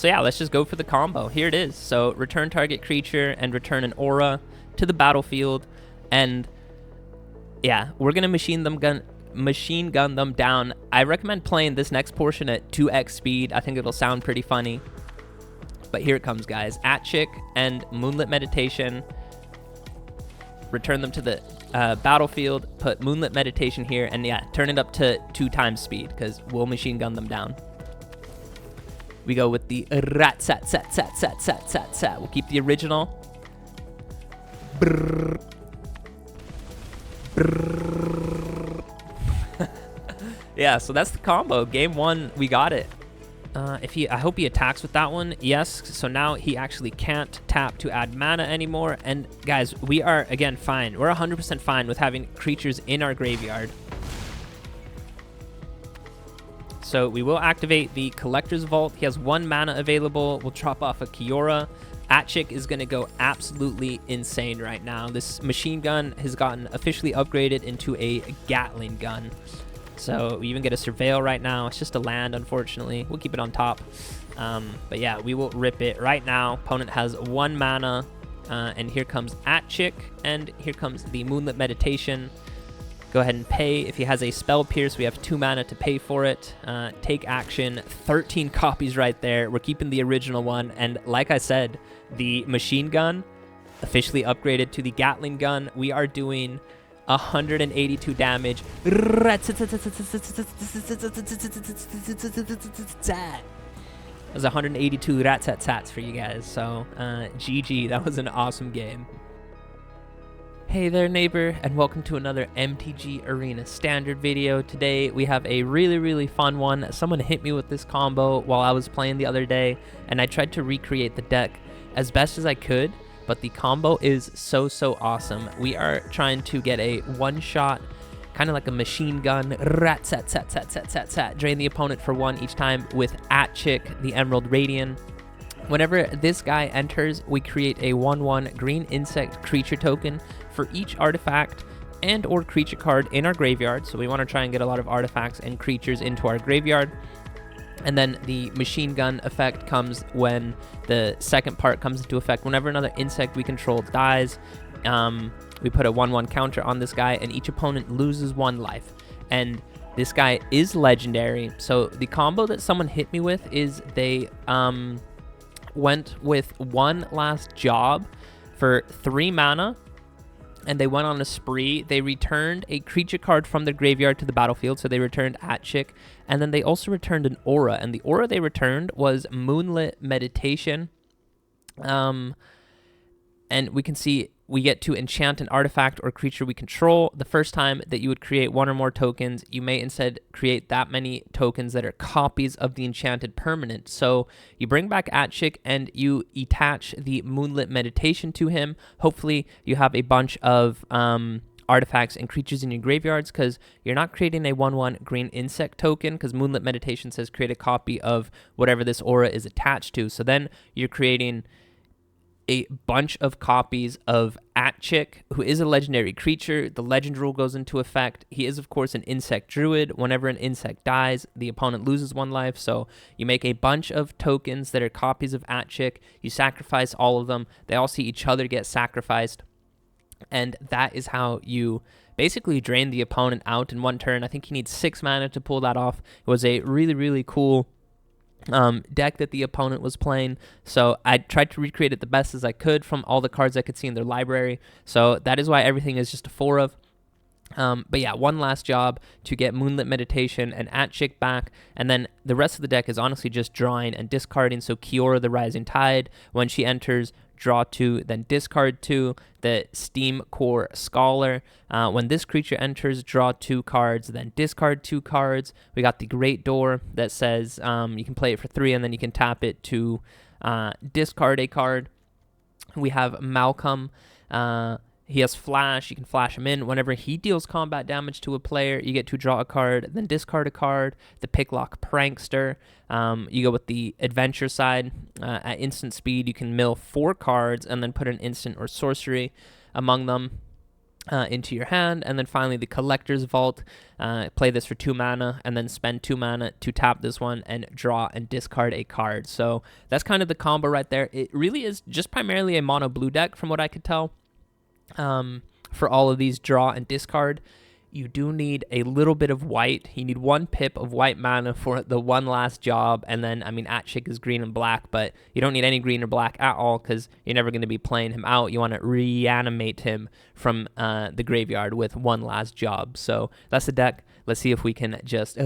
So yeah, let's just go for the combo. Here it is. So return target creature and return an aura to the battlefield. And yeah, we're going to machine gun them down. I recommend playing this next portion at 2x speed. I think it'll sound pretty funny. But here it comes, guys. Aatchik and Moonlit Meditation. Return them to the battlefield. Put Moonlit Meditation here. And yeah, turn it up to 2 times speed because we'll machine gun them down. We go with the rat-sat-sat-sat-sat-sat-sat-sat. We'll keep the original. Brrr. Brrr. Yeah, so that's the combo. Game 1, we got it. I hope he attacks with that one. Yes, so now he actually can't tap to add mana anymore. And guys, we are, again, fine. We're 100% fine with having creatures in our graveyard. So we will activate the Collector's Vault. He has 1 mana available. We'll drop off a Kiora. Aatchik is going to go absolutely insane right now. This machine gun has gotten officially upgraded into a Gatling gun. So we even get a Surveil right now. It's just a land, unfortunately. We'll keep it on top. But yeah, we will rip it right now. Opponent has 1 mana. And here comes Aatchik. And here comes the Moonlit Meditation. Go ahead and pay. If he has a Spell Pierce, we have 2 mana to pay for it. Take action. 13 copies right there. We're keeping the original one. And like I said, the machine gun officially upgraded to the Gatling gun. We are doing 182 damage. That was 182 rat-tat-tats for you guys. So GG. That was an awesome game. Hey there, neighbor, and welcome to another MTG Arena Standard video. Today we have a really fun one. Someone hit me with this combo while I was playing the other day, and I tried to recreate the deck as best as I could, but the combo is so awesome. We are trying to get a one-shot, kind of like a machine gun, rat-sat-sat-sat-sat-sat-sat, drain the opponent for 1 each time with Aatchik, the Emerald Radian. Whenever this guy enters, we create a 1/1 green insect creature token for each artifact and or creature card in our graveyard. So we want to try and get a lot of artifacts and creatures into our graveyard. And then the machine gun effect comes when the second part comes into effect. Whenever another insect we control dies, we put a 1/1 counter on this guy, and each opponent loses 1 life. And this guy is legendary. So the combo that someone hit me with is they went with One Last Job for 3 mana, and they went on a spree. They returned a creature card from their graveyard to the battlefield, so they returned Aatchik, and then they also returned an aura, and the aura they returned was Moonlit Meditation. And we can see we get to enchant an artifact or creature we control. The first time that you would create 1 or more tokens, you may instead create that many tokens that are copies of the enchanted permanent. So you bring back Aatchik and you attach the Moonlit Meditation to him. Hopefully you have a bunch of artifacts and creatures in your graveyards, because you're not creating a 1/1 green insect token, because Moonlit Meditation says create a copy of whatever this aura is attached to. So then you're creating a bunch of copies of Aatchik, who is a legendary creature. The legend rule goes into effect. He is, of course, an insect druid. Whenever an insect dies, the opponent loses 1 life. So you make a bunch of tokens that are copies of Aatchik. You sacrifice all of them. They all see each other get sacrificed. And that is how you basically drain the opponent out in 1 turn. I think he needs 6 mana to pull that off. It was a really cool deck that the opponent was playing, so I tried to recreate it the best as I could from all the cards I could see in their library. So that is why everything is just a 4 of. But yeah, One Last Job to get Moonlit Meditation and Aatchik back, and then the rest of the deck is honestly just drawing and discarding. So Kiora the Rising Tide, when she enters, draw 2, then discard 2. The Steamcore Scholar, when this creature enters, draw 2 cards, then discard 2 cards. We got the Great Door that says you can play it for 3, and then you can tap it to discard a card. We have Malcolm. He has Flash. You can flash him in. Whenever he deals combat damage to a player, you get to draw a card, then discard a card. The Picklock Prankster. You go with the adventure side. At instant speed, you can mill 4 cards and then put an instant or sorcery among them. into your hand, and then finally the Collector's Vault. Play this for 2 mana, and then spend 2 mana to tap this one and draw and discard a card. So that's kind of the combo right there. It really is just primarily a mono blue deck from what I could tell. For all of these draw and discard, you do need a little bit of white. You need 1 pip of white mana for the one last job, and then, I mean, Aatchik is green and black, but you don't need any green or black at all because you're never going to be playing him out. You want to reanimate him from the graveyard with one last job. So that's the deck. Let's see if we can just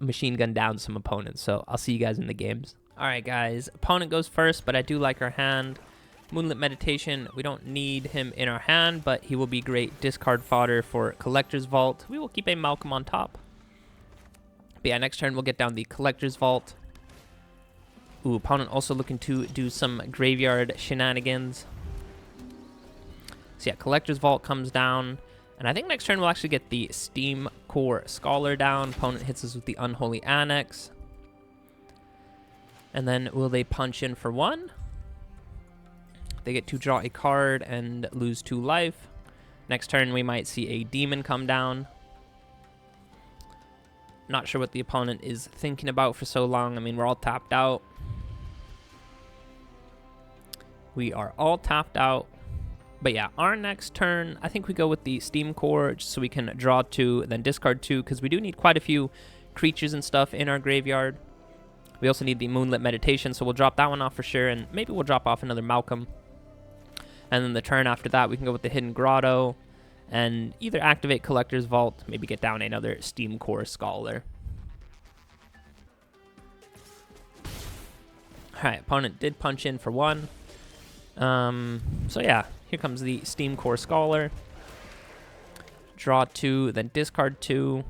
machine gun down some opponents. So I'll see you guys in the games. All right, guys. Opponent goes first, but I do like our hand. Moonlit Meditation, we don't need him in our hand, but he will be great discard fodder for Collector's Vault. We will keep a Malcolm on top. But yeah, next turn we'll get down the Collector's Vault. Ooh, opponent also looking to do some graveyard shenanigans. So yeah, Collector's Vault comes down. And I think next turn we'll actually get the Steamcore Scholar down. Opponent hits us with the Unholy Annex. And then will they punch in for 1? They get to draw a card and lose 2 life. Next turn, we might see a demon come down. Not sure what the opponent is thinking about for so long. I mean, we're all tapped out. We are all tapped out. But yeah, our next turn, I think we go with the Steamcore just so we can draw 2, then discard 2, because we do need quite a few creatures and stuff in our graveyard. We also need the Moonlit Meditation, so we'll drop that one off for sure, and maybe we'll drop off another Malcolm. And then the turn after that, we can go with the Hidden Grotto and either activate Collector's Vault, maybe get down another Steamcore Scholar. All right, opponent did punch in for 1. So yeah, here comes the Steamcore Scholar. Draw 2, then discard 2.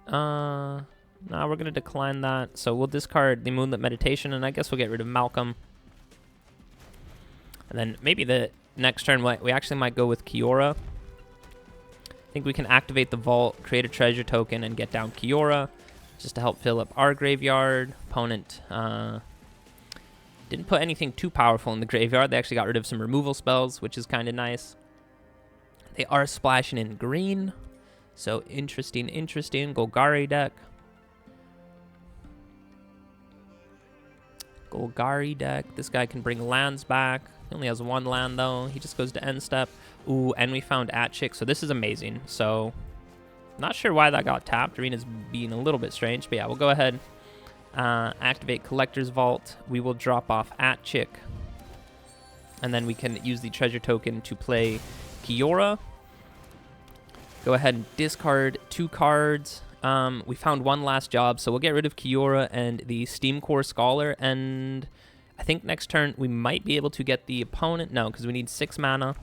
No, we're going to decline that. So we'll discard the Moonlit Meditation, and I guess we'll get rid of Malcolm. And then maybe the next turn, we actually might go with Kiora. I think we can activate the vault, create a treasure token, and get down Kiora just to help fill up our graveyard. Opponent didn't put anything too powerful in the graveyard. They actually got rid of some removal spells, which is kind of nice. They are splashing in green. So interesting. Golgari deck. This guy can bring lands back. He only has 1 land, though. He just goes to end step. Ooh, and we found Aatchik, so this is amazing. So, not sure why that got tapped. Arena's being a little bit strange, but yeah, we'll go ahead. Activate Collector's Vault. We will drop off Aatchik. And then we can use the treasure token to play Kiora. Go ahead and discard 2 cards. We found 1 last job, so we'll get rid of Kiora and the Steamcore Scholar, and I think next turn we might be able to get the opponent. No, because we need 6 mana.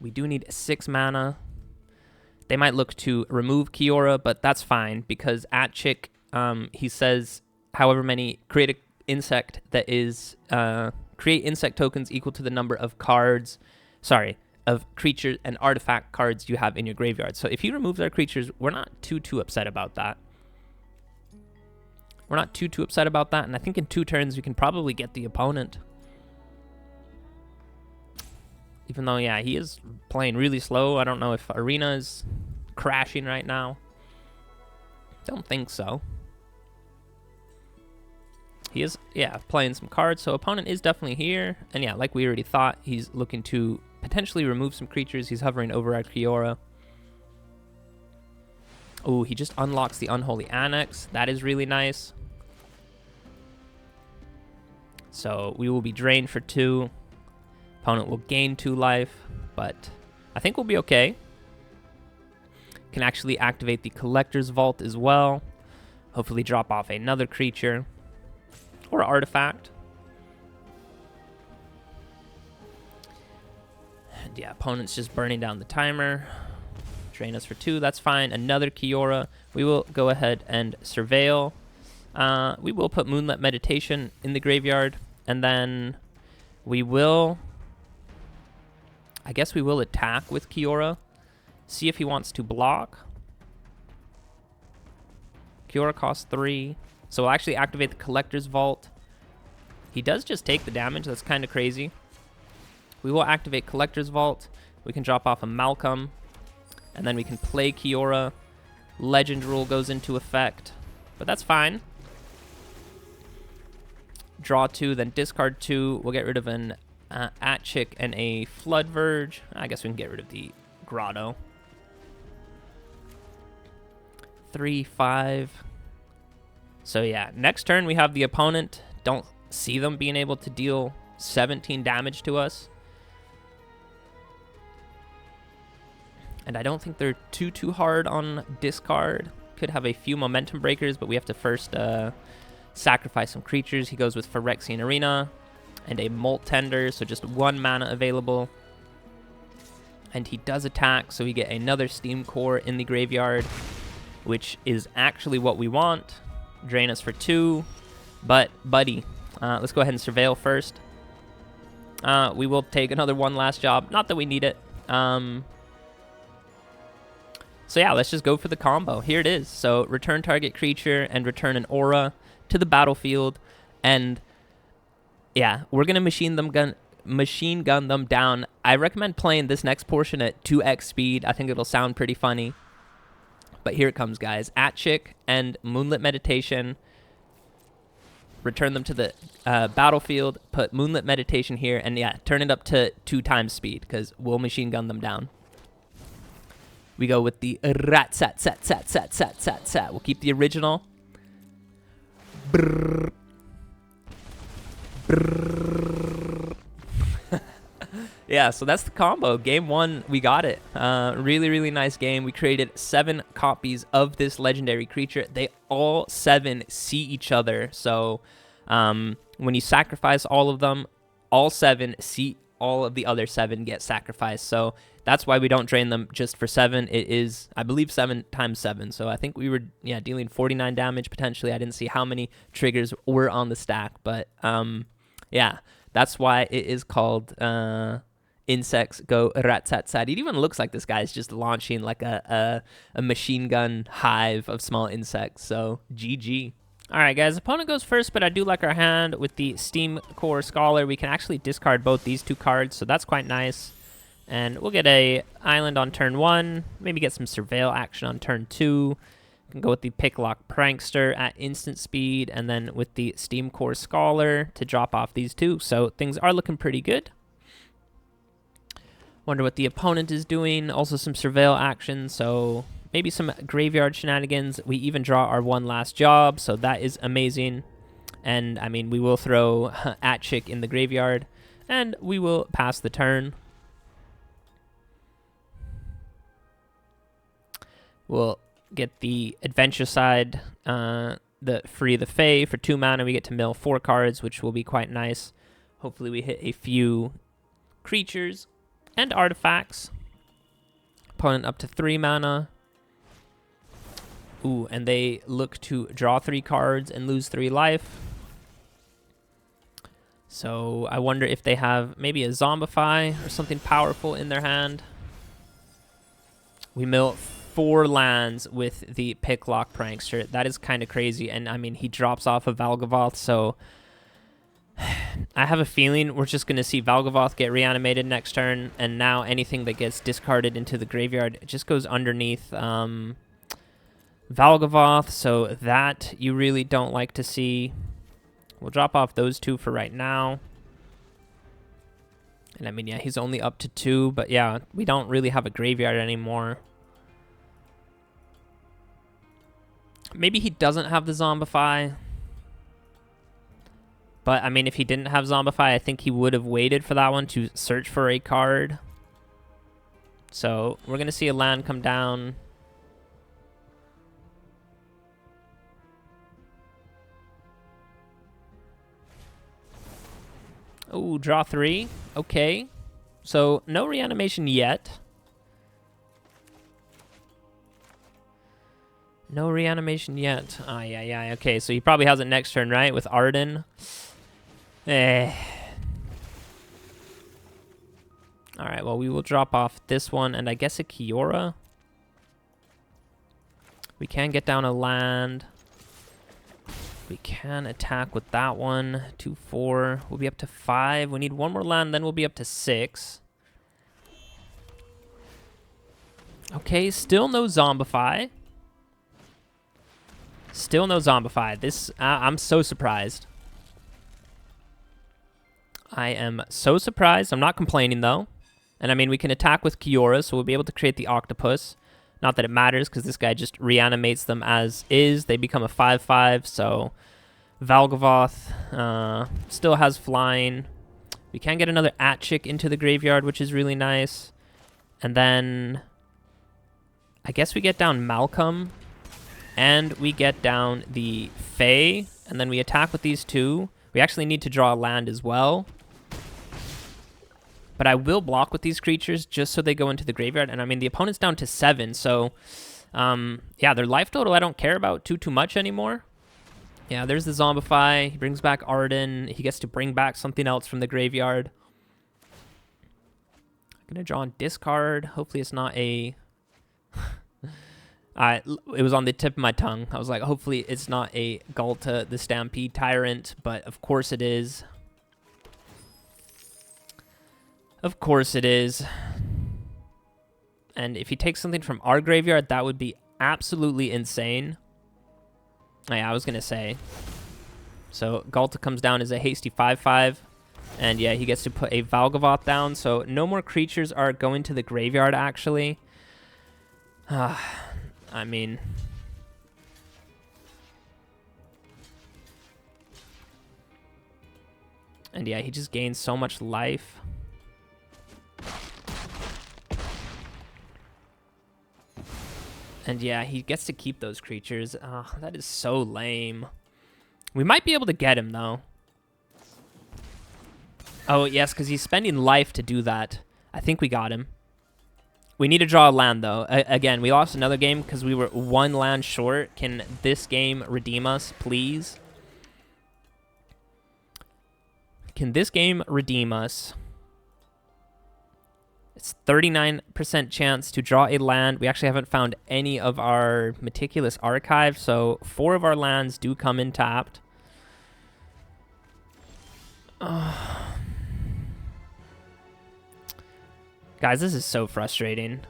We do need 6 mana. They might look to remove Kiora, but that's fine, because Aatchik, he says, however many, create an insect that is, create insect tokens equal to the number of cards, of creatures and artifact cards you have in your graveyard. So if he removes our creatures, we're not too upset about that. We're not too upset about that, and I think in 2 turns we can probably get the opponent. Even though, yeah, he is playing really slow. I don't know if Arena is crashing right now. Don't think so. He is, yeah, playing some cards, so opponent is definitely here. And yeah, like we already thought, he's looking to potentially remove some creatures. He's hovering over our Kiora. Oh, he just unlocks the Unholy Annex. That is really nice. So we will be drained for 2. Opponent will gain 2 life, but I think we'll be okay. Can actually activate the Collector's Vault as well. Hopefully drop off another creature or artifact. And yeah, opponent's just burning down the timer. Drain us for 2, that's fine. Another Kiora. We will go ahead and surveil. We will put Moonlit Meditation in the graveyard, and then we will, I guess we will attack with Kiora. See if he wants to block. Kiora costs 3. So we'll actually activate the Collector's Vault. He does just take the damage. That's kind of crazy. We will activate Collector's Vault. We can drop off a Malcolm, and then we can play Kiora. Legend Rule goes into effect, but that's fine. Draw 2, then discard 2. We'll get rid of an Aatchik and a Flood Verge. I guess we can get rid of the Grotto. 3, 5. So yeah, next turn we have the opponent. Don't see them being able to deal 17 damage to us. And I don't think they're too hard on discard. Could have a few momentum breakers, but we have to first sacrifice some creatures. He goes with Phyrexian Arena and a Molt Tender, so just 1 mana available. And he does attack, so we get another Steamcore in the graveyard, which is actually what we want. Drain us for 2. But, buddy, let's go ahead and Surveil first. We will take another one last job. Not that we need it. So yeah, let's just go for the combo. Here it is. So return target creature and return an aura to the battlefield. And yeah, we're going to machine gun them down. I recommend playing this next portion at 2x speed. I think it'll sound pretty funny. But here it comes, guys. Aatchik and Moonlit Meditation. Return them to the battlefield. Put Moonlit Meditation here. And yeah, turn it up to 2 times speed because we'll machine gun them down. We go with the rat-sat-sat-sat-sat-sat-sat-sat. We'll keep the original. Brrr. Brrr. Yeah, so that's the combo. Game 1, we got it. Really, really nice game. We created 7 copies of this legendary creature. They all 7 see each other. So when you sacrifice all of them, all 7 see all of the other 7 get sacrificed. So that's why we don't drain them just for 7. It is, I believe, 7 times 7. So I think we were, yeah, dealing 49 damage potentially. I didn't see how many triggers were on the stack, but yeah, that's why it is called Insects Go Rat-Sat-Sat. It even looks like this guy is just launching like a machine gun hive of small insects. So GG. All right, guys, opponent goes first, but I do like our hand with the Steamcore Scholar. We can actually discard both these 2 cards, so that's quite nice. And we'll get a island on turn 1, maybe get some Surveil action on turn 2. Can go with the Picklock Prankster at instant speed, and then with the Steamcore Scholar to drop off these 2. So things are looking pretty good. Wonder what the opponent is doing. Also some Surveil action, so maybe some graveyard shenanigans. We even draw our 1 last job, so that is amazing. And, I mean, we will throw Aatchik in the graveyard, and we will pass the turn. We'll get the Adventure side, the Free the Fae. For 2 mana, we get to mill 4 cards, which will be quite nice. Hopefully we hit a few creatures and artifacts. Opponent up to 3 mana. Ooh, and they look to draw 3 cards and lose 3 life. So I wonder if they have maybe a Zombify or something powerful in their hand. We mill 4 lands with the Picklock Prankster. That is kind of crazy. And I mean, he drops off of Valgavoth, so I have a feeling we're just going to see Valgavoth get reanimated next turn, and now anything that gets discarded into the graveyard just goes underneath Valgavoth, so that you really don't like to see. We'll drop off those 2 for right now. And I mean, yeah, he's only up to 2, but yeah, we don't really have a graveyard anymore. Maybe he doesn't have the Zombify. But, I mean, if he didn't have Zombify, I think he would have waited for that one to search for a card. So, we're going to see a land come down. Oh, draw 3. Okay. So, no reanimation yet. No reanimation yet. Ah, yeah. Okay, so he probably has it next turn, right? With Arden. Alright, well, we will drop off this one, and I guess a Kiora. We can get down a land. We can attack with that one. 2, 4. We'll be up to 5. We need one more land, then we'll be up to 6. Okay, still no Zombify. Still no Zombify. This, I'm so surprised. I am so surprised. I'm not complaining, though. And, I mean, we can attack with Kiora, so we'll be able to create the Octopus. Not that it matters, because this guy just reanimates them as is. They become a 5/5, so Valgavoth still has flying. We can get another Aatchik into the graveyard, which is really nice. And then I guess we get down Malcolm, and we get down the Fae, and then we attack with these two. We actually need to draw a land as well. But I will block with these creatures just so they go into the graveyard. And I mean, the opponent's down to 7, so yeah, their life total I don't care about too much anymore. Yeah, there's the Zombify. He brings back Arden. He gets to bring back something else from the graveyard. I'm gonna draw on discard. Hopefully it's not a... it was on the tip of my tongue. I was like, hopefully it's not a Galta the Stampede Tyrant, but of course it is. Of course it is. And if he takes something from our graveyard, that would be absolutely insane. Oh, yeah, I was going to say. So Galta comes down as a hasty 5/5. And yeah, he gets to put a Valgavoth down. So no more creatures are going to the graveyard, actually. I mean... And yeah, he just gains so much life. And yeah, he gets to keep those creatures. That is so lame. We might be able to get him, though. Oh, yes, because he's spending life to do that. I think we got him. We need to draw a land, though. Again, we lost another game because we were 1 land short. Can this game redeem us, please? Can this game redeem us? It's 39% chance to draw a land. We actually haven't found any of our Meticulous Archive, so 4 of our lands do come in tapped. Guys, this is so frustrating.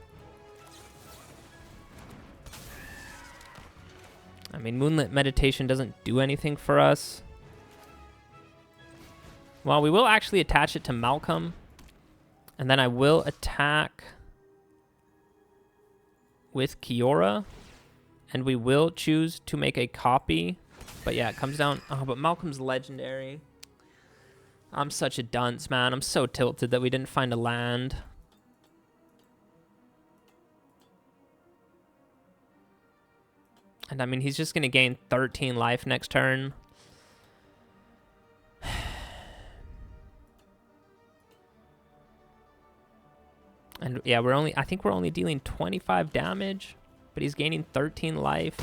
I mean, Moonlit Meditation doesn't do anything for us. Well, we will actually attach it to Malcolm. And then I will attack with Kiora. And we will choose to make a copy. But yeah, it comes down... Oh, but Malcolm's legendary. I'm such a dunce, man. I'm so tilted that we didn't find a land. And I mean, he's just going to gain 13 life next turn. And yeah, I think we're only dealing 25 damage, but he's gaining 13 life.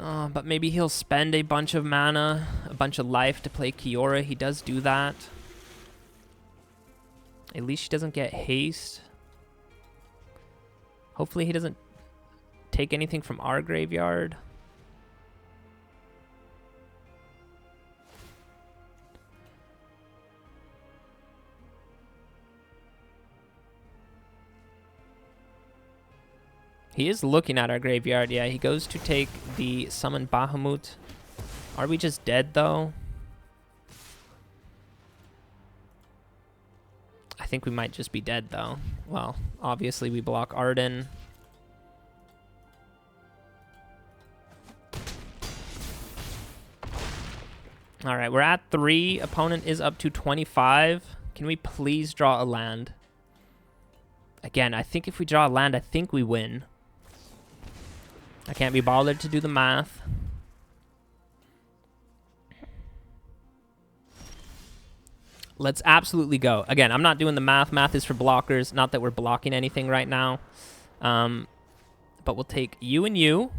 Oh, but maybe he'll spend a bunch of mana, a bunch of life to play Kiora. He does do that. At least she doesn't get haste. Hopefully he doesn't take anything from our graveyard. He is looking at our graveyard. Yeah, he goes to take the Summon Bahamut. Are we just dead, though? I think we might just be dead, though. Well, obviously we block Arden. All right, we're at 3. Opponent is up to 25. Can we please draw a land? Again, I think if we draw a land, I think we win. I can't be bothered to do the math. Let's absolutely go. Again, I'm not doing the math. Math is for blockers. Not that we're blocking anything right now. But we'll take you and you.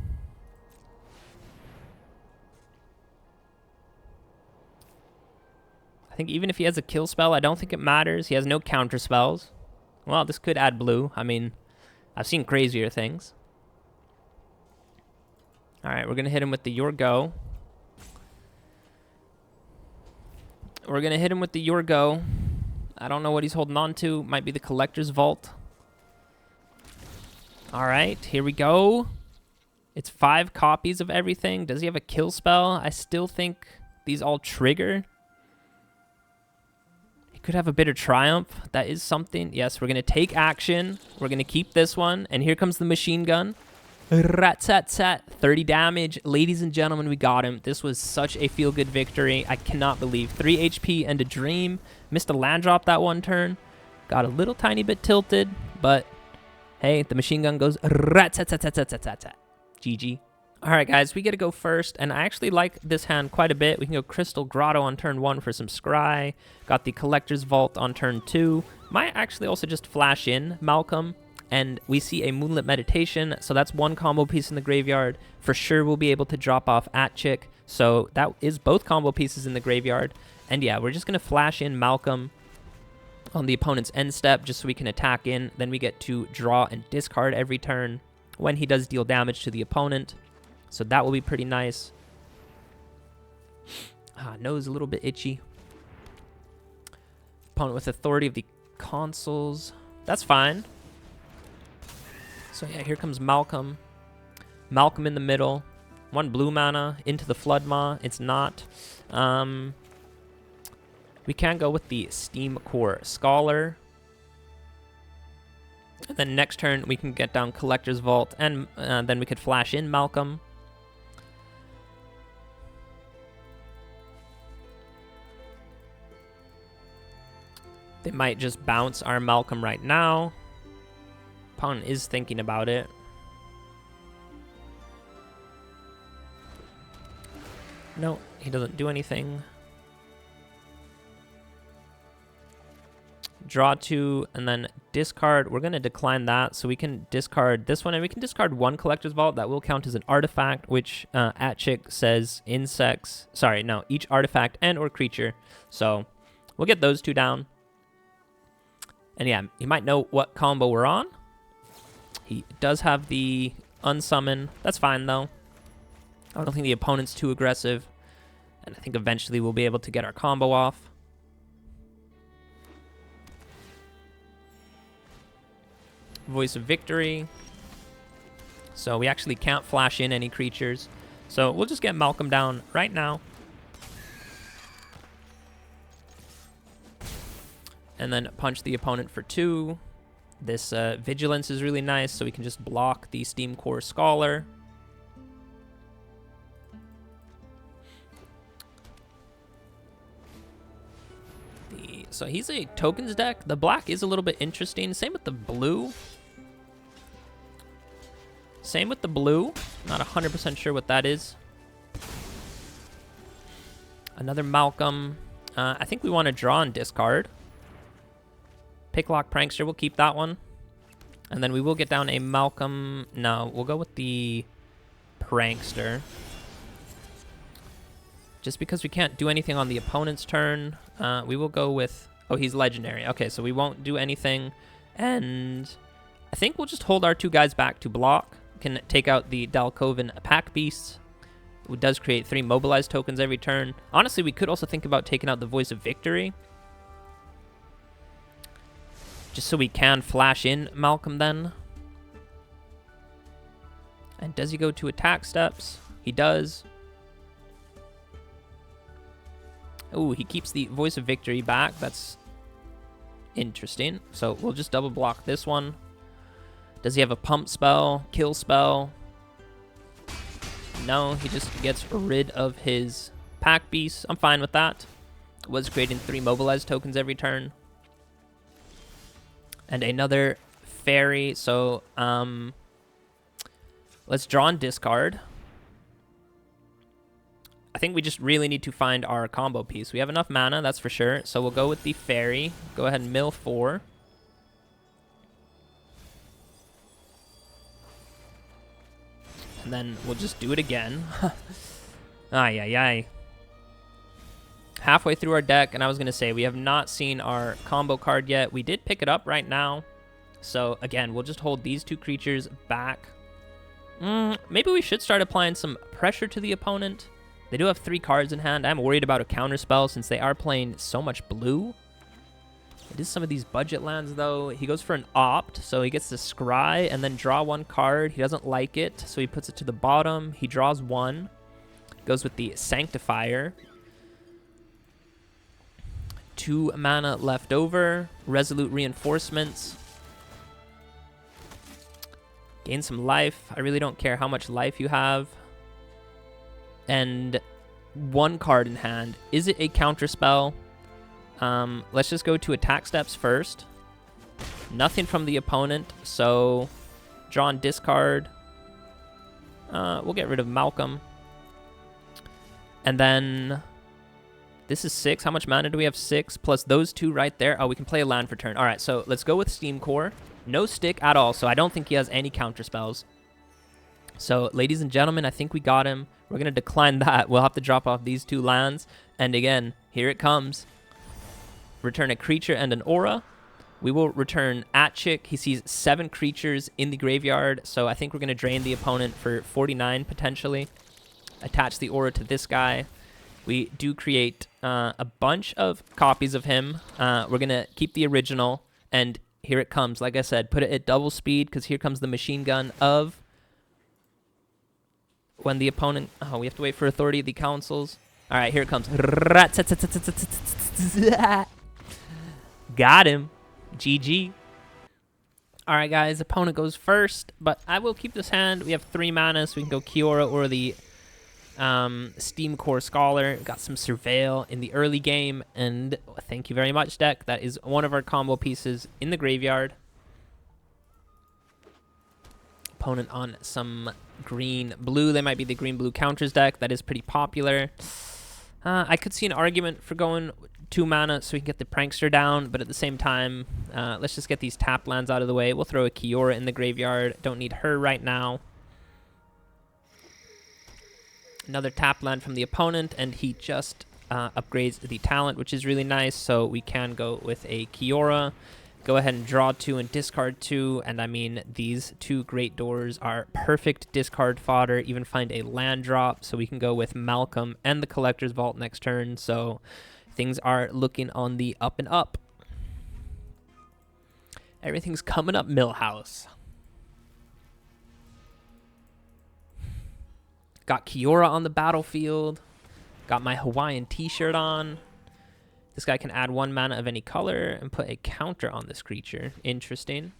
I think even if he has a kill spell, I don't think it matters. He has no counter spells. Well, this could add blue. I mean, I've seen crazier things. All right, we're going to hit him with the Your Go. We're going to hit him with the Your Go. I don't know what he's holding on to. Might be the Collector's Vault. All right, here we go. It's 5 copies of everything. Does he have a kill spell? I still think these all trigger. He could have a Bitter Triumph. That is something. Yes, we're going to take action. We're going to keep this one. And here comes the machine gun. Rat-tat-tat. 30 damage. Ladies and gentlemen, we got him. This was such a feel-good victory. I cannot believe. 3 HP and a dream. Missed a land drop that one turn. Got a little tiny bit tilted, but hey, the machine gun goes rat-tat-tat-tat-tat-tat. GG. All right, guys, we get to go first, and I actually like this hand quite a bit. We can go Crystal Grotto on turn 1 for some scry. Got the Collector's Vault on turn 2. Might actually also just flash in Malcolm, and we see a Moonlit Meditation, so that's 1 combo piece in the graveyard. For sure, we'll be able to drop off Aatchik, so that is both combo pieces in the graveyard. And yeah, we're just going to flash in Malcolm on the opponent's end step just so we can attack in. Then we get to draw and discard every turn when he does deal damage to the opponent. So that will be pretty nice. Nose a little bit itchy. Opponent with authority of the consoles. That's fine. So yeah, here comes Malcolm. Malcolm in the middle. 1 blue mana into the Flood Maw. It's not. We can go with the Steamcore Scholar. And then next turn, we can get down Collector's Vault, and then we could flash in Malcolm. They might just bounce our Malcolm right now. Opponent is thinking about it. No, he doesn't do anything. Draw 2, and then discard. We're going to decline that, so we can discard this one, and we can discard 1 Collector's Vault. That will count as an artifact, which Aatchik says insects. Sorry, no, each artifact and or creature. So we'll get those 2 down. And yeah, you might know what combo we're on. He does have the unsummon. That's fine, though. I don't think the opponent's too aggressive, and I think eventually we'll be able to get our combo off. Voice of Victory. So we actually can't flash in any creatures. So we'll just get Malcolm down right now. And then punch the opponent for 2. This Vigilance is really nice, so we can just block the Steamcore Scholar. So he's a tokens deck. The black is a little bit interesting. Same with the blue. Same with the blue. Not 100% sure what that is. Another Malcolm. I think we want to draw and discard. Picklock Prankster, we'll keep that one. And then we will get down a Malcolm. No, we'll go with the Prankster. Just because we can't do anything on the opponent's turn, we will go with... Oh, he's legendary. Okay, so we won't do anything. And I think we'll just hold our 2 guys back to block. Can take out the Dalkovan Pack Beasts. It does create 3 mobilized tokens every turn. Honestly, we could also think about taking out the Voice of Victory. Just so we can flash in Malcolm then. And does he go to attack steps? He does. Oh, he keeps the Voice of Victory back. That's interesting. So we'll just double block this one. Does he have a pump spell? Kill spell? No, he just gets rid of his Pack Beast. I'm fine with that. Was creating 3 mobilized tokens every turn. And another fairy. So let's draw and discard. I think we just really need to find our combo piece. We have enough mana, that's for sure. So we'll go with the fairy. Go ahead and mill 4. And then we'll just do it again. Ay, ay, ay. Halfway through our deck, and I was going to say, we have not seen our combo card yet. We did pick it up right now. So again, we'll just hold these 2 creatures back. Maybe we should start applying some pressure to the opponent. They do have 3 cards in hand. I'm worried about a counterspell since they are playing so much blue. It is some of these budget lands, though. He goes for an opt, so he gets to scry and then draw 1 card. He doesn't like it, so he puts it to the bottom. He draws 1. Goes with the Sanctifier. 2 mana left over. Resolute Reinforcements. Gain some life. I really don't care how much life you have. And 1 card in hand. Is it a counterspell? Let's just go to attack steps first. Nothing from the opponent, so draw and discard. We'll get rid of Malcolm. And then this is 6. How much mana do we have? 6 plus those 2 right there. Oh, we can play a land for turn. All right, so let's go with Steamcore. No stick at all, so I don't think he has any counter spells. So, ladies and gentlemen, I think we got him. We're going to decline that. We'll have to drop off these 2 lands. And again, here it comes. Return a creature and an aura. We will return Aatchik. He sees 7 creatures in the graveyard, so I think we're going to drain the opponent for 49 potentially. Attach the aura to this guy. We do create a bunch of copies of him. We're going to keep the original, and here it comes. Like I said, put it at double speed, because here comes the machine gun of when the opponent... Oh, we have to wait for authority of the councils. All right, here it comes. Got him. GG. All right, guys. Opponent goes first, but I will keep this hand. We have 3 mana, so we can go Kiora or the Steamcore Scholar. Got some Surveil in the early game, and thank you very much, deck. That is one of our combo pieces in the graveyard. Opponent on some green-blue. They might be the green-blue counters deck. That is pretty popular. I could see an argument for going 2 mana so we can get the Prankster down, but at the same time, let's just get these tap lands out of the way. We'll throw a Kiora in the graveyard. Don't need her right now. Another tap land from the opponent, and he just upgrades the talent, which is really nice, so we can go with a Kiora. Go ahead and draw 2 and discard 2, and I mean, these 2 Great Doors are perfect discard fodder. Even find a land drop, so we can go with Malcolm and the Collector's Vault next turn, so things are looking on the up and up. Everything's coming up, Millhouse. Got Kiora on the battlefield. Got my Hawaiian t-shirt on. This guy can add 1 mana of any color and put a counter on this creature. Interesting.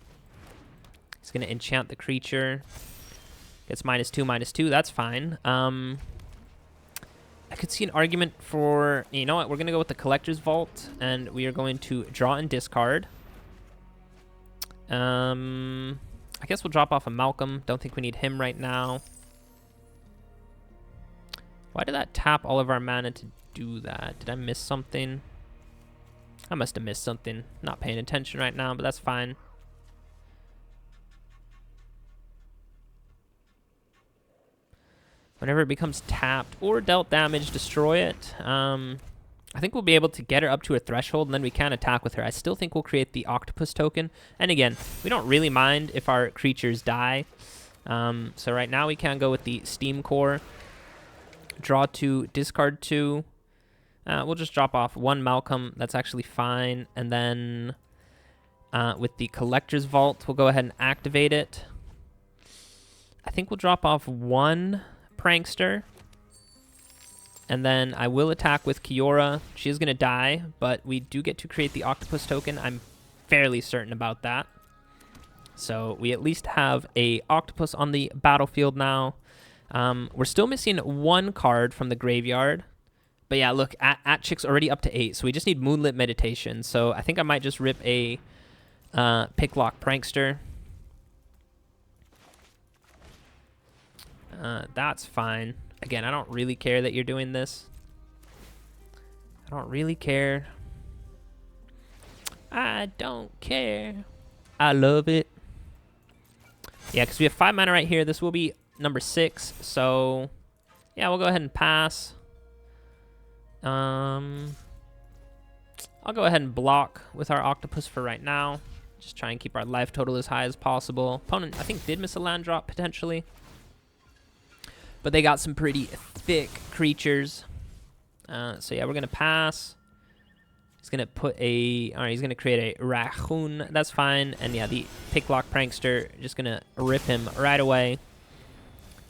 He's going to enchant the creature. Gets -2/-2. That's fine. I could see an argument for... You know what? We're going to go with the Collector's Vault, and we are going to draw and discard. I guess we'll drop off a Malcolm. Don't think we need him right now. Why did that tap all of our mana to do that? Did I miss something? I must have missed something. Not paying attention right now, but that's fine. Whenever it becomes tapped or dealt damage, destroy it. I think we'll be able to get her up to a threshold, and then we can attack with her. I still think we'll create the octopus token. And again, we don't really mind if our creatures die. So right now we can go with the Steamcore. Draw 2, discard 2. We'll just drop off 1 Malcolm. That's actually fine. And then with the Collector's Vault, we'll go ahead and activate it. I think we'll drop off 1 Prankster. And then I will attack with Kiora. She is going to die, but we do get to create the octopus token. I'm fairly certain about that. So we at least have a octopus on the battlefield now. We're still missing 1 card from the graveyard. But yeah, look, Aatchik's already up to 8, so we just need Moonlit Meditation. So I think I might just rip a Picklock Prankster. That's fine. Again, I don't really care that you're doing this. I don't really care. I don't care. I love it. Yeah, because we have 5 mana right here. This will be number 6, so yeah, we'll go ahead and pass. I'll go ahead and block with our octopus for right now. Just try and keep our life total as high as possible. Opponent, I think, did miss a land drop potentially. but they got some pretty thick creatures. So yeah, we're gonna pass. He's gonna put a. All right, he's gonna create a raccoon. That's fine. And yeah, the Picklock Prankster, just gonna rip him right away.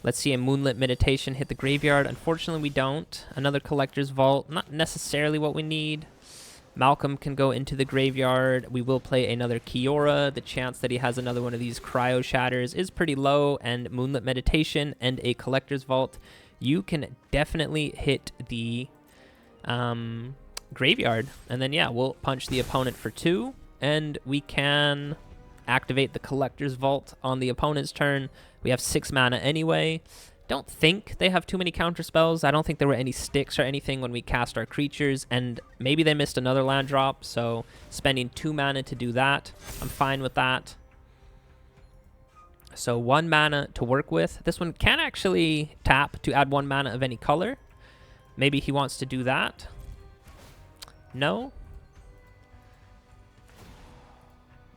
Let's see a Moonlit Meditation hit the graveyard. Unfortunately, we don't. Another Collector's Vault, not necessarily what we need. Malcolm can go into the graveyard. We will play another Kiora. The chance that he has another one of these Cryo Shatters is pretty low. And Moonlit Meditation and a Collector's Vault, you can definitely hit the graveyard. And then, yeah, we'll punch the opponent for 2. And we can activate the Collector's Vault on the opponent's turn. We have 6 mana anyway. Don't think they have too many counter spells. I don't think there were any sticks or anything when we cast our creatures, and maybe they missed another land drop, so spending 2 mana to do that, I'm fine with that. So 1 mana to work with. This one can actually tap to add 1 mana of any color. Maybe he wants to do that. No.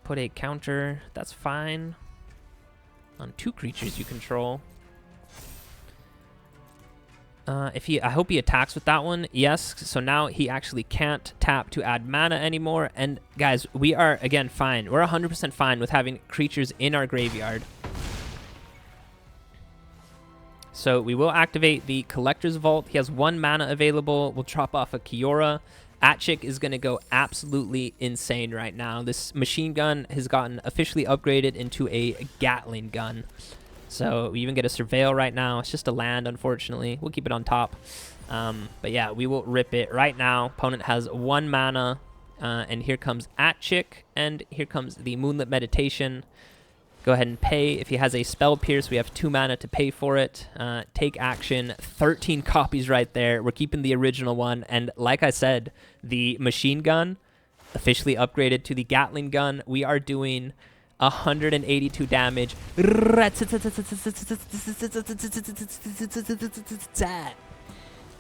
Put a counter, that's fine. On 2 creatures you control. I hope he attacks with that one. Yes, so now he actually can't tap to add mana anymore. And guys, we are, again, fine. We're 100% fine with having creatures in our graveyard. So we will activate the Collector's Vault. He has 1 mana available. We'll drop off a Kiora. Aatchik is going to go absolutely insane right now. This machine gun has gotten officially upgraded into a Gatling gun. So we even get a Surveil right now. It's just a land, unfortunately. We'll keep it on top. But yeah, we will rip it right now. Opponent has 1 mana. And here comes Aatchik. And here comes the Moonlit Meditation. Go ahead and pay. If he has a Spell Pierce, we have 2 mana to pay for it. Take action. 13 copies right there. We're keeping the original one. And like I said, the machine gun officially upgraded to the Gatling gun. We are doing 182 damage. That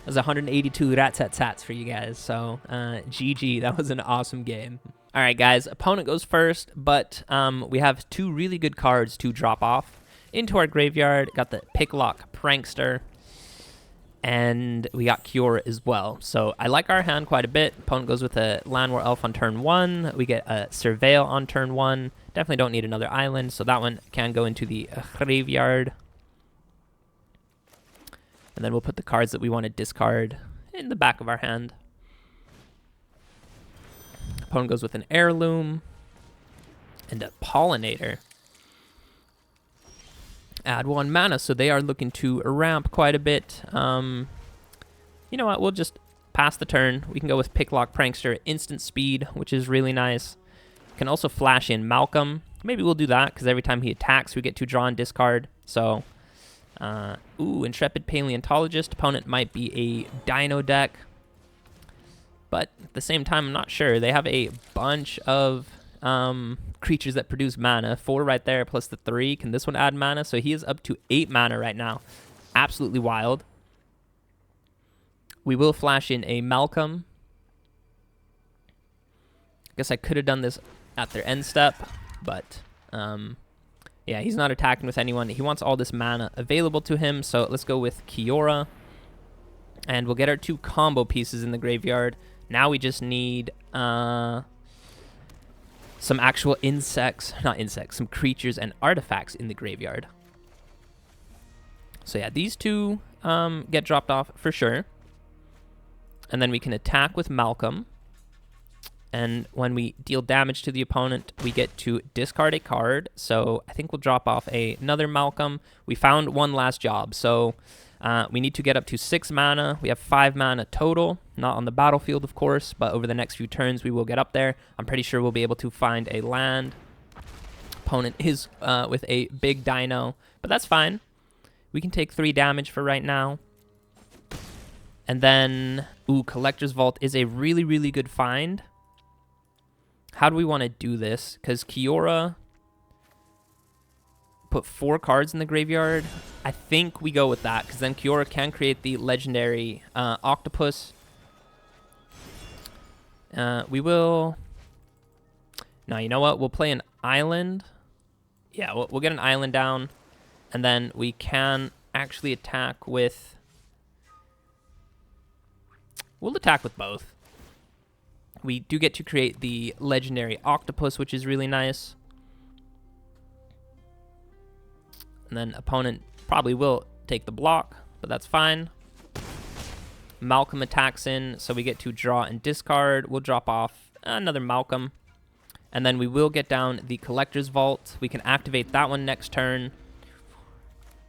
was 182 rat-tat-tats for you guys. So GG. That was an awesome game. All right, guys. Opponent goes first, but we have 2 really good cards to drop off into our graveyard. Got the Picklock Prankster, and we got Kiora as well. So I like our hand quite a bit. Opponent goes with a Land War Elf on turn 1. We get a Surveil on turn 1. Definitely don't need another island, so that one can go into the graveyard. And then we'll put the cards that we want to discard in the back of our hand. Opponent goes with an Heirloom and a Pollinator. Add 1 mana, so they are looking to ramp quite a bit. You know what? We'll just pass the turn. We can go with Picklock Prankster, instant speed, which is really nice. Can also flash in Malcolm. Maybe we'll do that, because every time he attacks, we get to draw and discard. So, Intrepid Paleontologist. Opponent might be a Dino deck. But at the same time, I'm not sure. They have a bunch of creatures that produce mana. 4 right there, plus the 3. Can this one add mana? So he is up to 8 mana right now. Absolutely wild. We will flash in a Malcolm. Guess I could have done this at their end step, but yeah, he's not attacking with anyone. He wants all this mana available to him, so let's go with Kiora. And we'll get our 2 combo pieces in the graveyard. Now we just need some actual some creatures and artifacts in the graveyard. So yeah, these 2 get dropped off for sure. And then we can attack with Malcolm. And when we deal damage to the opponent, we get to discard a card. So I think we'll drop off another Malcolm. We found 1 last job. So we need to get up to 6 mana. We have 5 mana total. Not on the battlefield, of course, but over the next few turns, we will get up there. I'm pretty sure we'll be able to find a land. Opponent is with a big dino, but that's fine. We can take 3 damage for right now. And then, Collector's Vault is a really, really good find. How do we want to do this? Because Kiora put 4 cards in the graveyard. I think we go with that, because then Kiora can create the legendary octopus. We will... No, you know what? We'll play an island. Yeah, we'll get an island down. And then we can actually attack with... We'll attack with both. We do get to create the legendary octopus, which is really nice. And then opponent probably will take the block, but that's fine. Malcolm attacks in, so we get to draw and discard. We'll drop off another Malcolm. And then we will get down the Collector's Vault. We can activate that one next turn.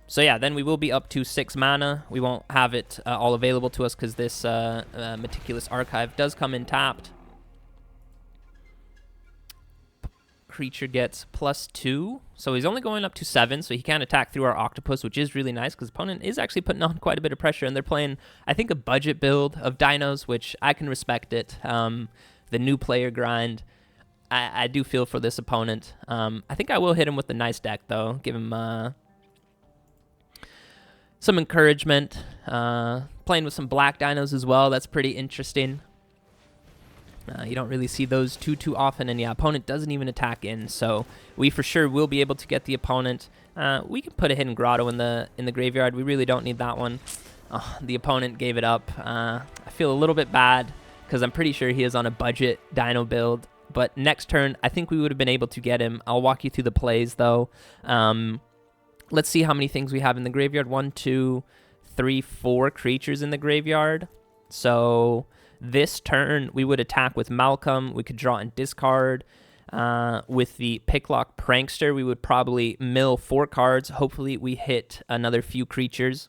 So yeah, then we will be up to 6 mana. We won't have it all available to us because this Meticulous Archive does come in tapped. Creature gets +2, so he's only going up to 7, so he can attack through our octopus, which is really nice because opponent is actually putting on quite a bit of pressure, and they're playing, I think, a budget build of dinos, which I can respect it. The new player grind, I do feel for this opponent. I think I will hit him with the nice deck, though. Give him some encouragement. Playing with some black dinos as well. That's pretty interesting. You don't really see those too often, and yeah, opponent doesn't even attack in, so we for sure will be able to get the opponent. We can put a Hidden Grotto in the graveyard. We really don't need that one. The opponent gave it up. I feel a little bit bad because I'm pretty sure he is on a budget dino build, but next turn I think we would have been able to get him. I'll walk you through the plays though. Let's see how many things we have in the graveyard. 1, 2, 3, 4 creatures in the graveyard. So this turn, we would attack with Malcolm. We could draw and discard. With the Picklock Prankster, we would probably mill 4 cards. Hopefully, we hit another few creatures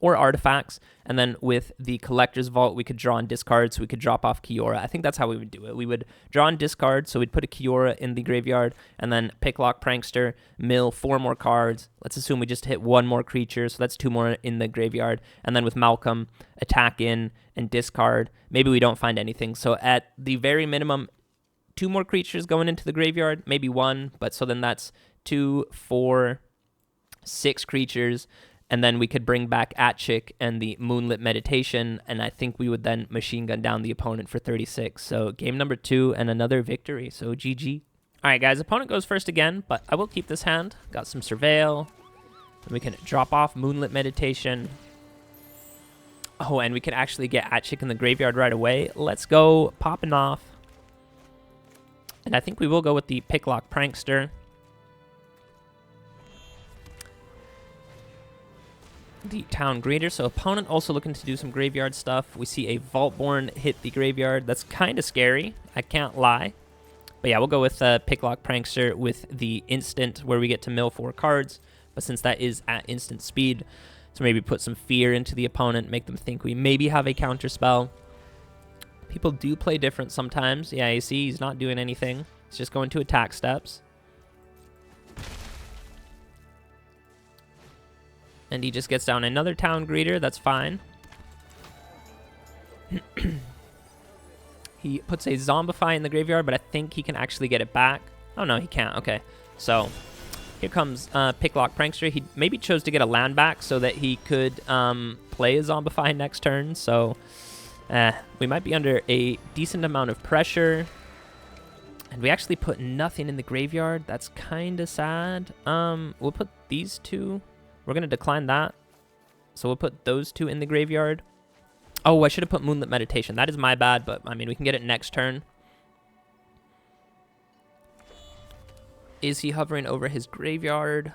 or artifacts. And then with the Collector's Vault, we could draw and discard, so we could drop off Kiora. I think that's how we would do it. We would draw and discard, so we'd put a Kiora in the graveyard, and then Picklock Prankster, mill 4 more cards. Let's assume we just hit 1 more creature, so that's 2 more in the graveyard. And then with Malcolm, attack in and discard. Maybe we don't find anything. So at the very minimum, 2 more creatures going into the graveyard, maybe 1, but so then that's 2, 4, 6 creatures. And then we could bring back Aatchik and the Moonlit Meditation, and I think we would then machine gun down the opponent for 36. So game number 2 and another victory, so GG. All right, guys, opponent goes first again, but I will keep this hand. Got some Surveil. And we can drop off Moonlit Meditation. Oh, and we can actually get Aatchik in the graveyard right away. Let's go popping off. And I think we will go with the Picklock Prankster. The Town Greeter. So opponent also looking to do some graveyard stuff. We see a Vaultborn hit the graveyard. That's kind of scary. I can't lie. But yeah, we'll go with Picklock Prankster with the instant where we get to mill 4 cards. But since that is at instant speed, so maybe put some fear into the opponent, make them think we maybe have a counter spell. People do play different sometimes. Yeah, you see he's not doing anything. He's just going to attack steps. And he just gets down another Town Greeter. That's fine. He puts a Zombify in the graveyard, but I think he can actually get it back. Oh, no, he can't. Okay. So here comes Picklock Prankster. He maybe chose to get a land back so that he could play a Zombify next turn. So we might be under a decent amount of pressure. And we actually put nothing in the graveyard. That's kind of sad. We'll put these 2. We're going to decline that. So we'll put those 2 in the graveyard. Oh, I should have put Moonlit Meditation. That is my bad, but I mean, we can get it next turn. Is he hovering over his graveyard?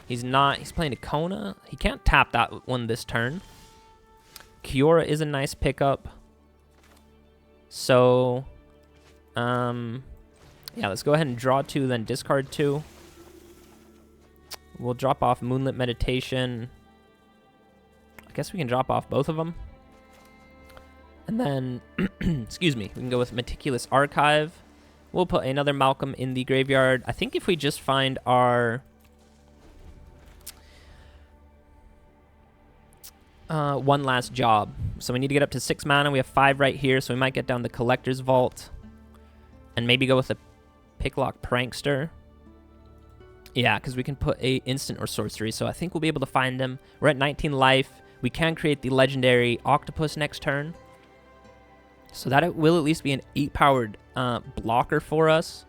He's not. He's playing a Kona. He can't tap that one this turn. Kiora is a nice pickup. So, yeah, let's go ahead and draw 2, then discard 2. We'll drop off Moonlit Meditation. I guess we can drop off both of them. And then, excuse me, we can go with Meticulous Archive. We'll put another Malcolm in the graveyard. I think if we just find our one last job. So we need to get up to 6 mana. We have 5 right here, so we might get down the Collector's Vault. And maybe go with a Picklock Prankster. Yeah, because we can put a instant or sorcery, so I think we'll be able to find him. We're at 19 life. We can create the legendary octopus next turn. So that will at least be an 8-powered blocker for us.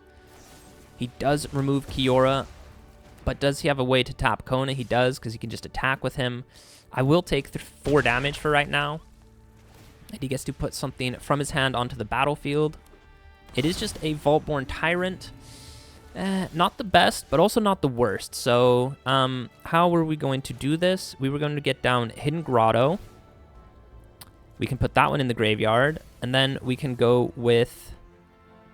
He does remove Kiora, But does he have a way to tap Kona? He does, because he can just attack with him. I will take 4 damage for right now. And he gets to put something from his hand onto the battlefield. It is just a Vaultborn Tyrant. Not the best, but also not the worst. So, how were we going to do this? We were going to get down Hidden Grotto. We can put that one in the graveyard. And then we can go with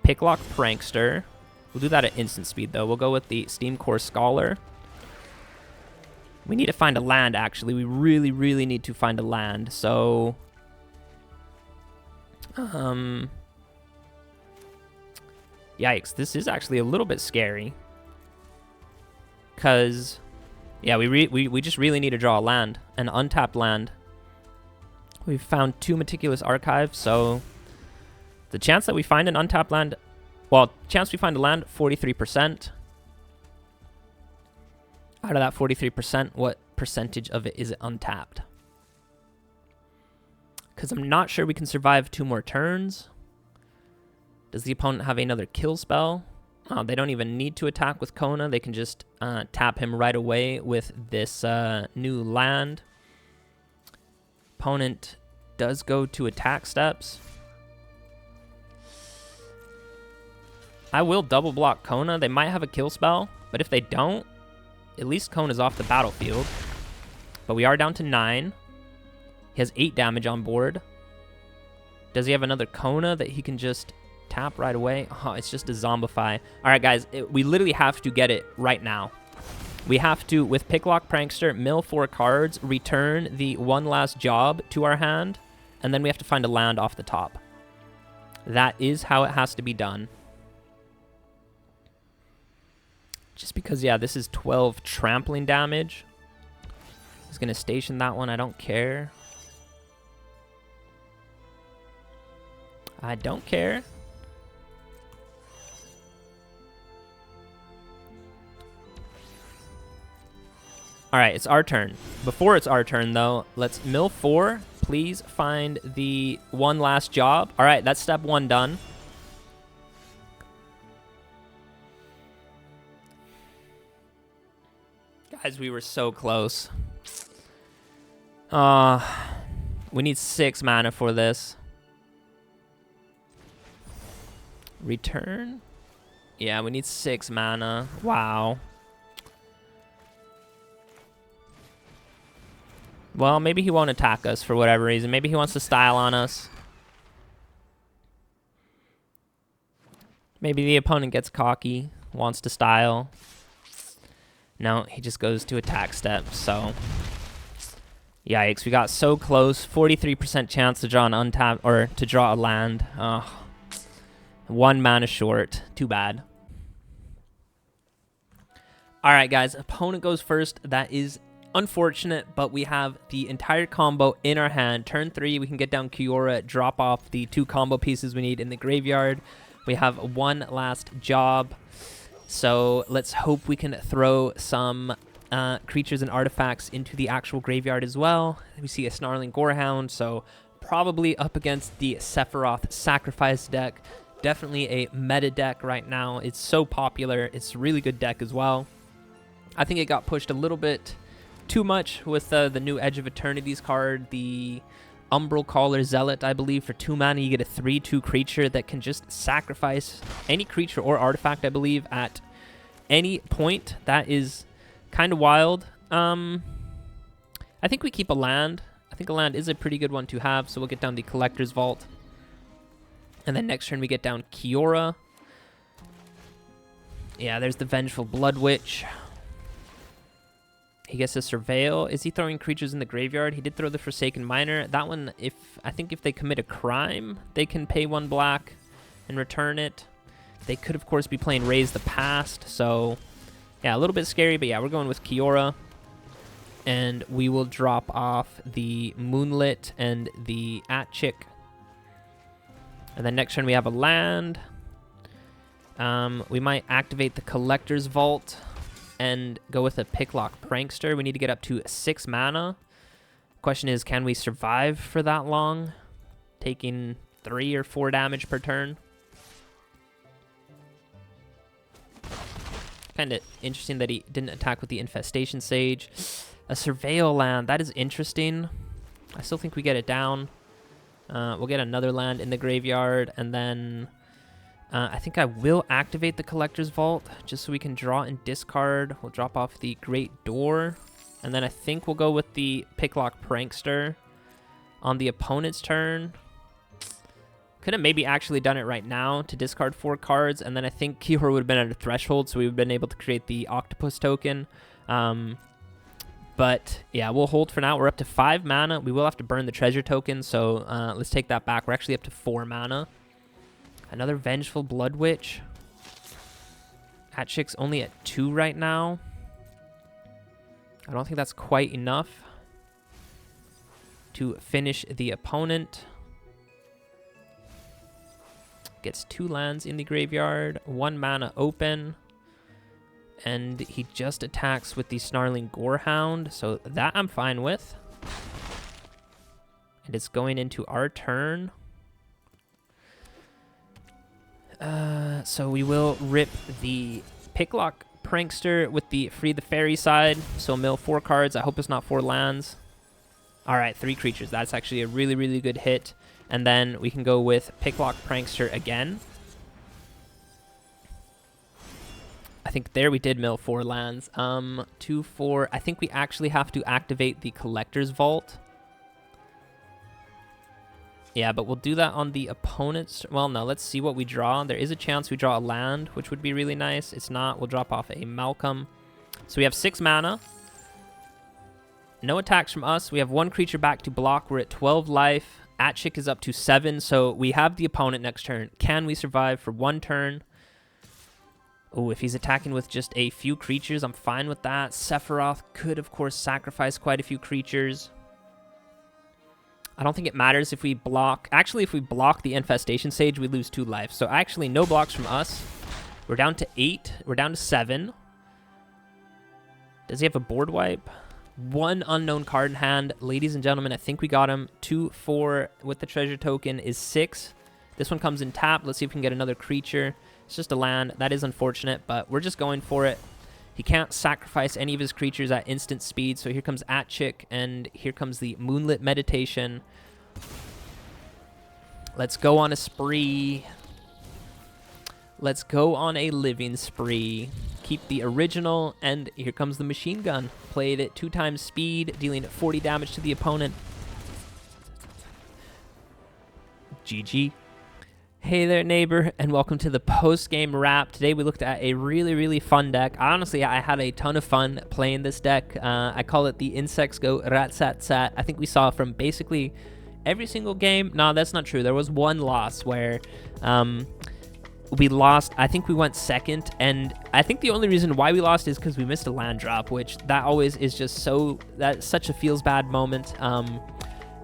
Picklock Prankster. We'll do that at instant speed, though. We'll go with the Steamcore Scholar. We need to find a land, actually. We really, really need to find a land. So, yikes, this is actually a little bit scary. Because, yeah, we just really need to draw a land, an untapped land. We've found 2 Meticulous Archives, so the chance that we find an untapped land, well, chance we find a land, 43%. Out of that 43%, what percentage of it is it untapped? Because I'm not sure we can survive 2 more turns. Does the opponent have another kill spell? Oh, they don't even need to attack with Kona. They can just tap him right away with this new land. Opponent does go to attack steps. I will double block Kona. They might have a kill spell, but if they don't, at least Kona's off the battlefield. But we are down to 9. He has 8 damage on board. Does he have another Kona that he can just tap right away? Oh, it's just a Zombify. All right, guys, we literally have to get it right now. We have to, with Picklock Prankster, mill 4 cards, return the one last job to our hand, and then we have to find a land off the top. That is how it has to be done. Just because, yeah, this is 12 trampling damage. He's going to station that one. I don't care. I don't care. All right, it's our turn. Before it's our turn, though, let's mill 4. Please find the one last job. All right, that's step 1 done. Guys, we were so close. We need 6 mana for this. Return? Yeah, we need 6 mana. Wow. Well, maybe he won't attack us for whatever reason. Maybe he wants to style on us. Maybe the opponent gets cocky, wants to style. No, he just goes to attack step, so... Yikes, we got so close. 43% chance to draw an untap or to draw a land. Oh, 1 mana short. Too bad. Alright, guys, opponent goes first. That is unfortunate, but we have the entire combo in our hand. Turn 3, we can get down Kiora, drop off the 2 combo pieces we need in the graveyard. We have 1 last job. So let's hope we can throw some creatures and artifacts into the actual graveyard as well. We see a Snarling Gorehound, so probably up against the Sephiroth Sacrifice deck. Definitely a meta deck right now. It's so popular. It's a really good deck as well. I think it got pushed a little bit too much with the new Edge of Eternities card, the Umbral Caller Zealot, I believe. For 2 mana, you get a 3/2 creature that can just sacrifice any creature or artifact, I believe, at any point. That is kind of wild. I think we keep a land. I think a land is a pretty good one to have, so we'll get down the Collector's Vault. And then next turn, we get down Kiora. Yeah, there's the Vengeful Blood Witch. He gets to Surveil. Is he throwing creatures in the graveyard? He did throw the Forsaken Miner. That one, I think if they commit a crime, they can pay 1 black and return it. They could, of course, be playing Raise the Past. So, yeah, a little bit scary. But, yeah, we're going with Kiora. And we will drop off the Moonlit and the Aatchik. And then next turn, we have a land. We might activate the Collector's Vault and go with a Picklock Prankster. We need to get up to 6 mana. Question is, can we survive for that long? Taking 3 or 4 damage per turn. kind of interesting that he didn't attack with the Infestation Sage. A Surveil land. That is interesting. I still think we get it down. We'll get another land in the graveyard, and then I think I will activate the Collector's Vault just so we can draw and discard. We'll drop off the Great Door, and then I think we'll go with the Picklock Prankster on the opponent's turn. Could have maybe actually done it right now to discard 4 cards, and then I think Kiora would have been at a threshold, so we would have been able to create the Octopus token. But yeah, we'll hold for now. We're up to 5 mana. We will have to burn the treasure token, so let's take that back. We're actually up to 4 mana. Another Vengeful Blood Witch. Aatchik's only at 2 right now. I don't think that's quite enough to finish the opponent. Gets 2 lands in the graveyard, 1 mana open, and he just attacks with the Snarling Gorehound, so that I'm fine with. And it's going into our turn. So we will rip the Picklock Prankster with the Free the Fairy side, so mill 4 cards. I hope it's not 4 lands. All right, 3 creatures. That's actually a really, really good hit. And then we can go with Picklock Prankster again. I think there we did mill 4 lands. 2, 4. I think we actually have to activate the Collector's Vault. Yeah, but we'll do that on the opponent's... Well, no, let's see what we draw. There is a chance we draw a land, which would be really nice. It's not. We'll drop off a Malcolm. So we have 6 mana. No attacks from us. We have 1 creature back to block. We're at 12 life. Aatchik is up to 7, so we have the opponent next turn. Can we survive for 1 turn? Oh, if he's attacking with just a few creatures, I'm fine with that. Sephiroth could, of course, sacrifice quite a few creatures. I don't think it matters if we block. Actually, if we block the Infestation Sage, we lose 2 life. So actually, no blocks from us. We're down to 8. We're down to 7. Does he have a board wipe? 1 unknown card in hand. Ladies and gentlemen, I think we got him. 2, 4 with the treasure token is 6. This one comes in tap. Let's see if we can get another creature. It's just a land. That is unfortunate, but we're just going for it. He can't sacrifice any of his creatures at instant speed, so here comes Aatchik, and here comes the Moonlit Meditation. Let's go on a spree. Let's go on a living spree. Keep the original, and here comes the machine gun. Played at 2 times speed, dealing 40 damage to the opponent. GG. Hey there, neighbor, and welcome to the post-game wrap. Today we looked at a really, really fun deck. Honestly, I had a ton of fun playing this deck. I call it the Insects Go Rat-Sat-Sat. I think we saw from basically every single game. No, that's not true. There was 1 loss where we lost. I think we went 2nd, and I think the only reason why we lost is because we missed a land drop, which that always is just so... That's such a feels-bad moment.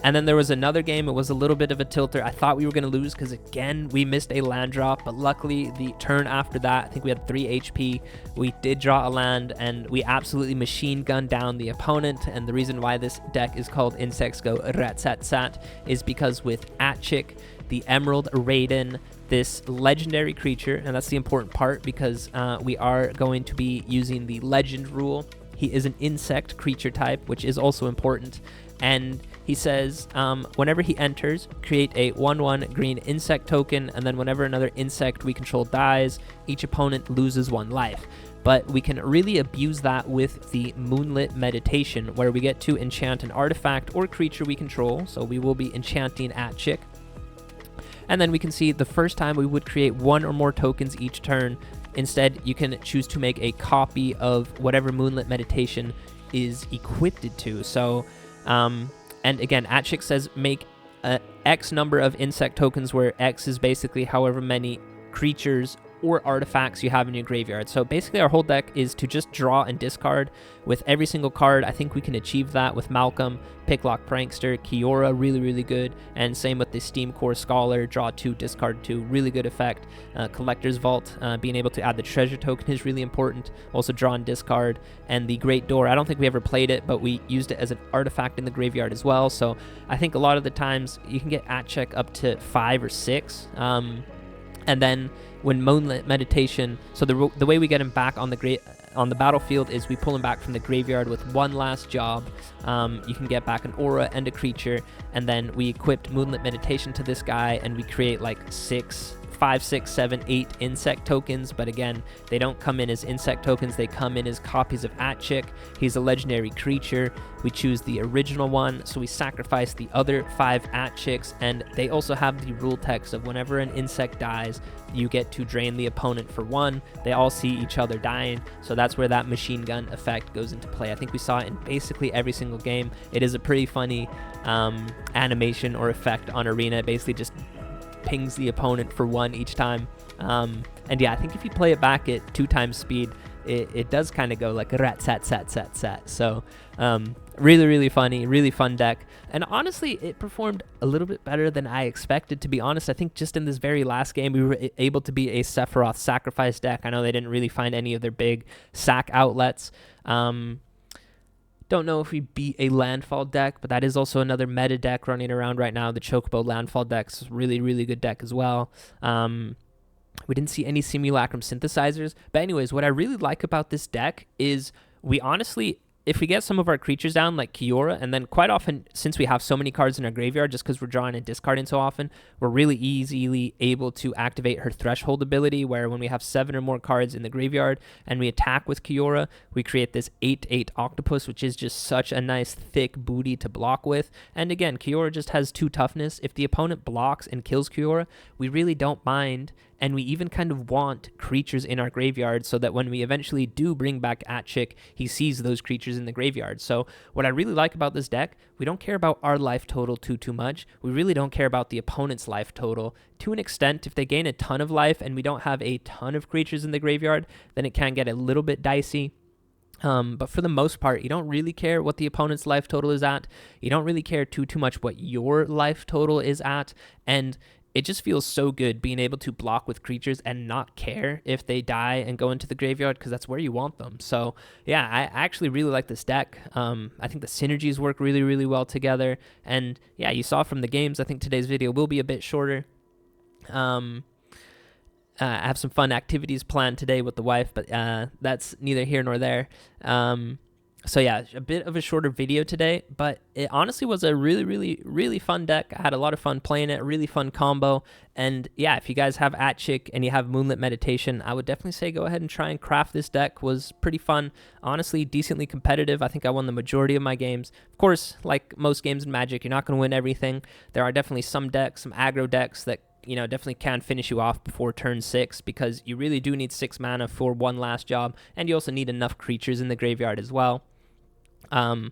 And then there was another game. It was a little bit of a tilter. I thought we were going to lose because, again, we missed a land drop. But luckily, the turn after that, I think we had 3 HP. We did draw a land, and we absolutely machine gunned down the opponent. And the reason why this deck is called Insects Go Rat-Sat-Sat is because with Aatchik, the Emerald Radian, this legendary creature, and that's the important part because we are going to be using the legend rule. He is an insect creature type, which is also important. And he says, whenever he enters, create a 1/1 green insect token, and then whenever another insect we control dies, each opponent loses 1 life. But we can really abuse that with the Moonlit Meditation, where we get to enchant an artifact or creature we control. So we will be enchanting Aatchik. And then we can see the first time we would create 1 or more tokens each turn. Instead, you can choose to make a copy of whatever Moonlit Meditation is equipped to. So... and again, Aatchik says make X number of insect tokens, where X is basically however many creatures or artifacts you have in your graveyard. So basically our whole deck is to just draw and discard with every single card. I think we can achieve that with Malcolm, Picklock Prankster, Kiora, really, really good. And same with the Steamcore Scholar, draw 2, discard 2, really good effect. Collector's Vault, being able to add the treasure token is really important. Also draw and discard. And the Great Door, I don't think we ever played it, but we used it as an artifact in the graveyard as well. So I think a lot of the times you can get Aatchik up to 5 or 6. And then when Moonlit Meditation, so the way we get him back on the battlefield is we pull him back from the graveyard with one last job. You can get back an aura and a creature, and then we equipped Moonlit Meditation to this guy, and we create like 5, 6, 7, 8 insect tokens, but again, they don't come in as insect tokens, they come in as copies of Aatchik. He's a legendary creature. We choose the original one, so we sacrifice the other 5 Aatchiks, and they also have the rule text of whenever an insect dies, you get to drain the opponent for 1. They all see each other dying, so that's where that machine gun effect goes into play. I think we saw it in basically every single game. It is a pretty funny animation or effect on Arena. It basically just pings the opponent for 1 each time. And yeah, I think if you play it back at 2 times speed, it does kind of go like rat sat sat sat sat. So really, really funny, really fun deck. And honestly, it performed a little bit better than I expected, to be honest. I think just in this very last game, we were able to be a Sephiroth sacrifice deck. I know they didn't really find any of their big sack outlets. Don't know if we beat a landfall deck, but that is also another meta deck running around right now. The Chocobo landfall deck's really, really good deck as well. We didn't see any Simulacrum synthesizers. But anyways, what I really like about this deck is we honestly, if we get some of our creatures down like Kiora, and then quite often, since we have so many cards in our graveyard, just because we're drawing and discarding so often, we're really easily able to activate her Threshold ability, where when we have 7 or more cards in the graveyard and we attack with Kiora, we create this 8/8 octopus, which is just such a nice thick booty to block with. And again, Kiora just has 2 toughness. If the opponent blocks and kills Kiora, we really don't mind, and we even kind of want creatures in our graveyard so that when we eventually do bring back Aatchik, he sees those creatures in the graveyard. So what I really like about this deck, we don't care about our life total too much. We really don't care about the opponent's life total. To an extent, if they gain a ton of life and we don't have a ton of creatures in the graveyard, then it can get a little bit dicey. But for the most part, you don't really care what the opponent's life total is at. You don't really care too much what your life total is at. And it just feels so good being able to block with creatures and not care if they die and go into the graveyard, because that's where you want them. So yeah, I actually really like this deck. I think the synergies work really, really well together. And yeah, you saw from the games, I think today's video will be a bit shorter. I have some fun activities planned today with the wife, but that's neither here nor there. So yeah, a bit of a shorter video today, but it honestly was a really, really, really fun deck. I had a lot of fun playing it, a really fun combo. And yeah, if you guys have Aatchik and you have Moonlit Meditation, I would definitely say go ahead and try and craft this deck. Was pretty fun. Honestly, decently competitive. I think I won the majority of my games. Of course, like most games in Magic, you're not going to win everything. There are definitely some decks, some aggro decks that definitely can finish you off before turn 6, because you really do need 6 mana for 1 last job, and you also need enough creatures in the graveyard as well. And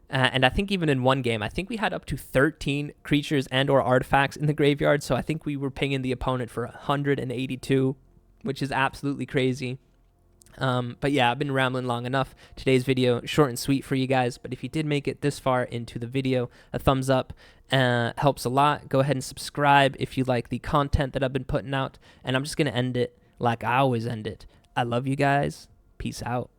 I think even in one game, I think we had up to 13 creatures and or artifacts in the graveyard, so I think we were pinging the opponent for 182, which is absolutely crazy. But yeah, I've been rambling long enough. Today's video, short and sweet for you guys, but if you did make it this far into the video, a thumbs up helps a lot. Go ahead and subscribe if you like the content that I've been putting out, and I'm just going to end it like I always end it. I love you guys. Peace out.